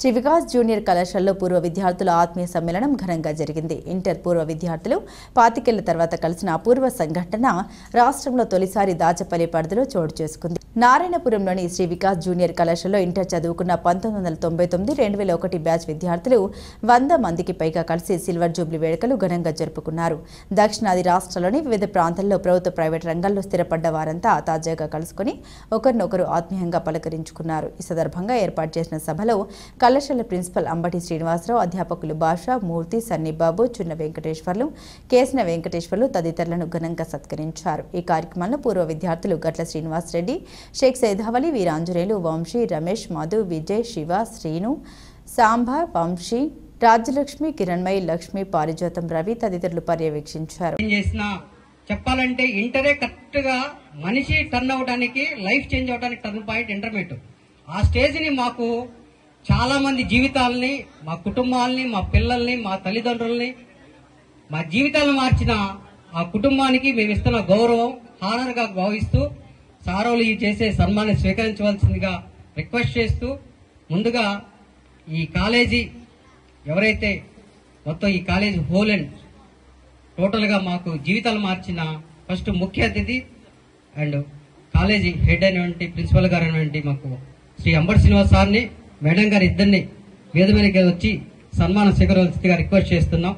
Shri Vikas junior కళాశాలలో పూర్వ విద్యార్థుల ఆత్మీయ సమ్మేళనం ఘనంగా జరిగింది. ఇంటర్ పూర్వ విద్యార్థులు 25 ఏళ్ల తర్వాత కలిసిన అపూర్వ సంఘటన రాష్ట్రంలో తొలిసారి దాచపల్లి పరిధిలో చోటు చేసుకుంది. నారాయణపురంలోని శ్రీ వికాస్ జూనియర్ కళాశాలలో ఇంటర్ చదువుకున్న 1999-2001 బ్యాచ్ విద్యార్థులు 100 మందికి పైగా కలిసి సిల్వర్ జూబ్లీ వేడుకలు ఘనంగా జరుపుకున్నారు. దక్షిణాది రాష్ట్రాల్లోని వివిధ ప్రాంతాల్లో ప్రభుత్వ ప్రైవేట్ రంగాల్లో స్థిరపడ్డ వారంతా తాజాగా కలుసుకుని ఒకరినొకరు ఆత్మీయంగా పలకరించుకున్నారు. ఈ సందర్భంగా ఏర్పాటు చేసిన సభలో కళాశాల ప్రిన్సిపల్ అంబటి శ్రీనివాసరావు, అధ్యాపకులు భాష, మూర్తి, సన్నిబాబు, చున్న వెంకటేశ్వర్లు, కేసిన వెంకటేశ్వర్లు తదితరులను ఘనంగా సత్కరించారు. ఈ కార్యక్రమంలో పూర్వ విద్యార్థులు గట్ల శ్రీనివాస్ రెడ్డి, షేక్ సైదావలి, వీరాంజనేయులు, వంశీ, రమేష్, మధు, విజయ్, శివ, శ్రీను, సాంబ, వంశీ, రాజ్యలక్ష్మి, కిరణ్మయి, లక్ష్మి, పారిజాతం, రవి తదితరులు పర్యవేక్షించారు. చెప్పాలంటే ఇంటరే కరెక్ట్ గా మనిషి టర్న్ అవడానికి, లైఫ్ చేంజ్ అవడానికి టర్న్ పాయింట్ ఇంటర్మీడియట్. ఆ స్టేజ్ ని మాకు చాలా మంది జీవితాలని, మా కుటుంబాలని, మా పిల్లల్ని, మా తల్లిదండ్రుల్ని, మా జీవితాలను మార్చిన ఆ కుటుంబానికి మేము ఇస్తున్న గౌరవం హానర్ గా భావిస్తూ సారోలు ఈ చేసే సన్మానం స్వీకరించవలసిందిగా రిక్వెస్ట్ చేస్తూ, ముందుగా ఈ కాలేజీ ఎవరైతే మొత్తం ఈ కాలేజీ హోల్ అండ్ టోటల్ గా మాకు జీవితాలు మార్చిన ఫస్ట్ ముఖ్య అతిథి అండ్ కాలేజీ హెడ్ అయినటువంటి ప్రిన్సిపల్ గారు అయినటువంటి మాకు శ్రీ అంబటి శ్రీనివాస్ సార్ని, మేడం గారు ఇద్దరిని వేద మీదకి వచ్చి సన్మానం స్వీకరించగా రిక్వెస్ట్ చేస్తున్నాం.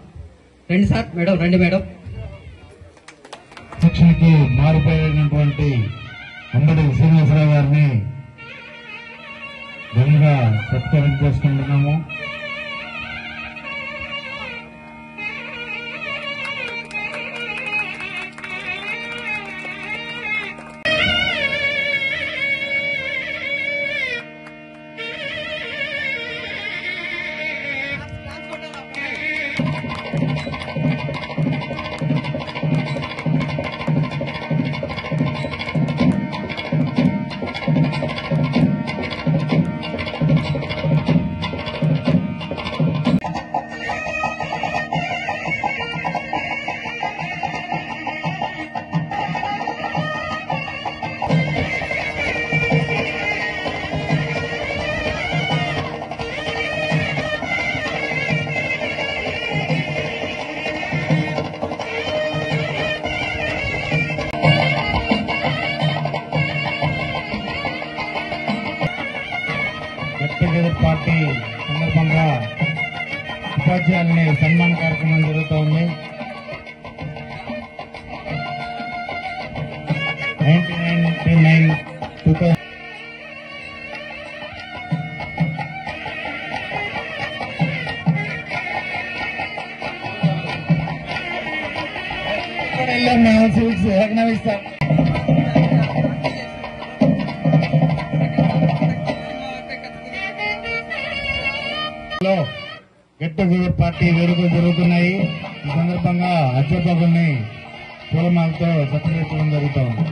రండి సార్, మేడం రండి మేడం. శిక్షణకు మారిపోయినటువంటి అంబటి శ్రీనివాసరావు గారిని ఘనంగా సత్కారం చేసుకుంటున్నాము. పార్టీ సందర్భంగా ఉపాధ్యాయుల్ని సన్మాన కార్యక్రమం జరుగుతోంది. 1999 గెట్ టుగెదర్ పార్టీ వేడుకలు జరుగుతున్నాయి. ఈ సందర్భంగా అధ్యాపకుల్ని పూలమాలతో సత్కరించడం జరుగుతోంది.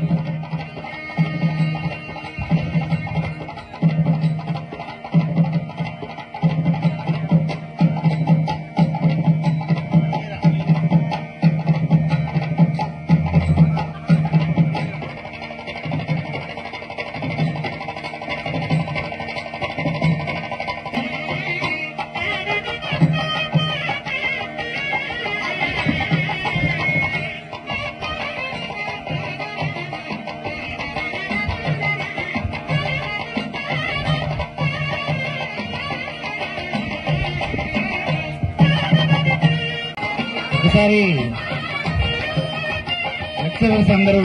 ఒకసారి లెక్చరర్స్ అందరూ